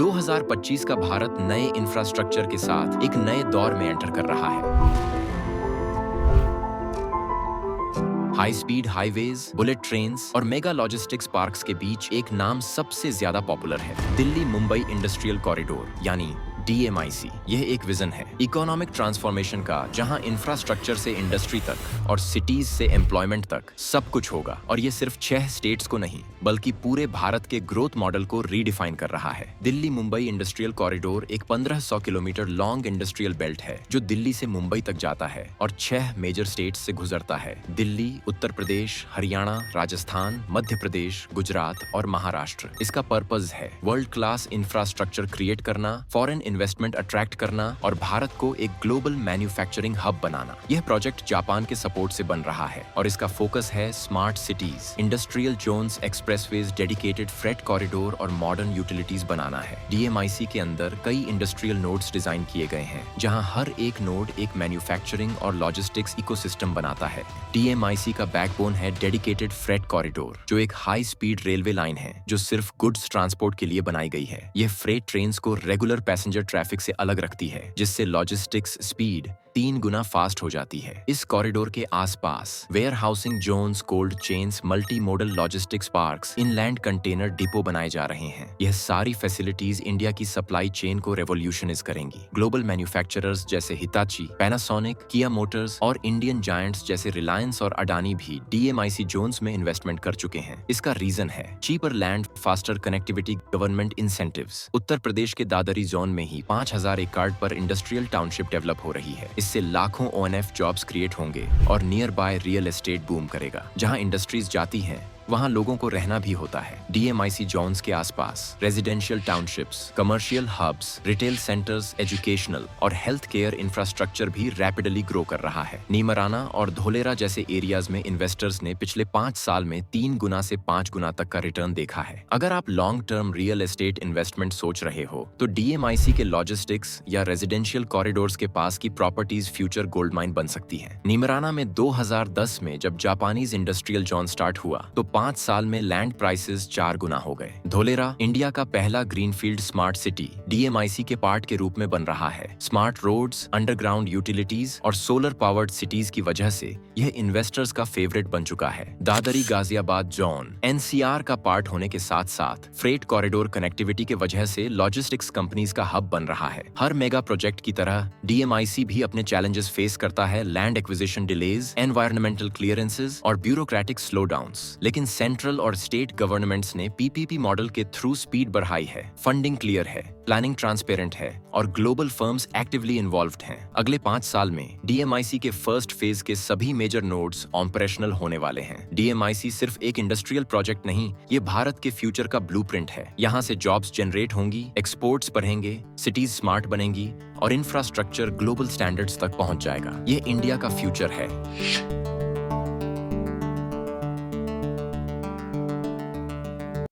2025 का भारत नए इंफ्रास्ट्रक्चर के साथ एक नए दौर में एंटर कर रहा है। High speed highways, bullet trains और मेगा लॉजिस्टिक्स पार्क्स के बीच एक नाम सबसे ज्यादा पॉपुलर है, दिल्ली मुंबई इंडस्ट्रियल कॉरिडोर यानी DMIC। यह एक विजन है इकोनॉमिक ट्रांसफॉर्मेशन का, जहां इंफ्रास्ट्रक्चर से इंडस्ट्री तक और सिटीज से एम्प्लॉयमेंट तक सब कुछ होगा। और ये सिर्फ 6 स्टेट्स को नहीं बल्कि पूरे भारत के ग्रोथ मॉडल को रीडिफाइन कर रहा है। दिल्ली मुंबई इंडस्ट्रियल कॉरिडोर एक 1500 किलोमीटर लॉन्ग इंडस्ट्रियल बेल्ट है जो दिल्ली से मुंबई तक जाता है और 6 मेजर स्टेट्स से गुजरता है, दिल्ली, उत्तर प्रदेश, हरियाणा, राजस्थान, मध्य प्रदेश, गुजरात और महाराष्ट्र। इसका पर्पज है वर्ल्ड क्लास इंफ्रास्ट्रक्चर क्रिएट करना, फॉरेन इन्वेस्टमेंट अट्रैक्ट करना और भारत को एक ग्लोबल मैन्युफैक्चरिंग हब बनाना। यह प्रोजेक्ट जापान के सपोर्ट से बन रहा है और इसका फोकस है smart cities, industrial zones, expressways, dedicated freight corridor और मॉडर्न यूटिलिटीज बनाना है। DMIC के अंदर कई इंडस्ट्रियल नोड्स डिजाइन किए गए हैं जहां हर एक नोड एक मैन्युफैक्चरिंग और लॉजिस्टिक्स इकोसिस्टम बनाता है। DMIC का बैकबोन है डेडिकेटेड फ्रेट कॉरिडोर, जो एक हाई स्पीड रेलवे लाइन है जो सिर्फ गुड्स ट्रांसपोर्ट के लिए बनाई गई है। यह फ्रेट ट्रेन्स को रेगुलर पैसेंजर ट्रैफिक से अलग रखती है, जिससे लॉजिस्टिक्स स्पीड 3 गुना फास्ट हो जाती है। इस कॉरिडोर के आसपास warehousing zones, cold chains, multi modal logistics parks, inland container depot बनाए जा रहे हैं। यह सारी फैसिलिटीज इंडिया की सप्लाई चेन को रेवोल्यूशनाइज करेंगी। ग्लोबल मैन्युफैक्चरर्स जैसे हिताची, पैनासोनिक, किया मोटर्स और इंडियन जायंट्स जैसे रिलायंस और अडानी भी DMIC जोन्स में इन्वेस्टमेंट कर चुके हैं। इसका रीजन है cheaper land, faster connectivity, government incentives. Uttar Pradesh के दादरी जोन में ही 5000 एकड़ पर इंडस्ट्रियल टाउनशिप डेवलप हो रही है। इससे लाखों ONF जॉब्स क्रिएट होंगे और near by real estate boom करेगा। जहां इंडस्ट्रीज जाती हैं वहां लोगों को रहना भी होता है। DMIC जोन्स के आसपास residential townships, commercial hubs, retail centres, educational और हेल्थ केयर इंफ्रास्ट्रक्चर भी रैपिडली ग्रो कर रहा है। नीमराना और धोलेरा जैसे एरियाज में इन्वेस्टर्स ने पिछले 5 साल में 3 गुना से 5 गुना तक का रिटर्न देखा है। अगर आप long term real estate investment सोच रहे हो तो DMIC के लॉजिस्टिक्स या रेजिडेंशियल कॉरिडोर्स के पास की प्रॉपर्टीज फ्यूचर गोल्ड माइन बन सकती है। नीमराना में 2010 में जब जापानीज इंडस्ट्रियल जोन स्टार्ट हुआ तो 5 साल में लैंड प्राइसेस 4 गुना हो गए। धोलेरा इंडिया का पहला ग्रीनफील्ड स्मार्ट सिटी DMIC के पार्ट के रूप में बन रहा है। स्मार्ट रोड्स, अंडरग्राउंड यूटिलिटीज और सोलर पावर्ड सिटीज की वजह से यह इन्वेस्टर्स का फेवरेट बन चुका है। दादरी गाजियाबाद जोन NCR का पार्ट होने के साथ साथ फ्रेट कॉरिडोर कनेक्टिविटी के वजह से लॉजिस्टिक्स कंपनीज का हब बन रहा है। हर मेगा प्रोजेक्ट की तरह DMIC भी अपने चैलेंजेस फेस करता है, land acquisition delays, environmental clearances और ब्यूरोक्रेटिक स्लोडाउन्स। लेकिन सेंट्रल और स्टेट गवर्नमेंट्स ने PPP मॉडल के थ्रू स्पीड बढ़ाई है, फंडिंग क्लियर है, प्लानिंग ट्रांसपेरेंट है और ग्लोबल फर्म्स एक्टिवली इन्वॉल्व्ड हैं। अगले 5 साल में DMIC के फर्स्ट फेज के सभी मेजर नोड्स ऑपरेशनल होने वाले हैं। DMIC सिर्फ एक इंडस्ट्रियल प्रोजेक्ट नहीं, ये भारत के फ्यूचर का ब्लूप्रिंट है। यहाँ से जॉब्स जनरेट होंगी, एक्सपोर्ट्स बढ़ेंगे, सिटीज स्मार्ट बनेंगी और इंफ्रास्ट्रक्चर ग्लोबल स्टैंडर्ड्स तक पहुंच जाएगा। ये इंडिया का फ्यूचर है।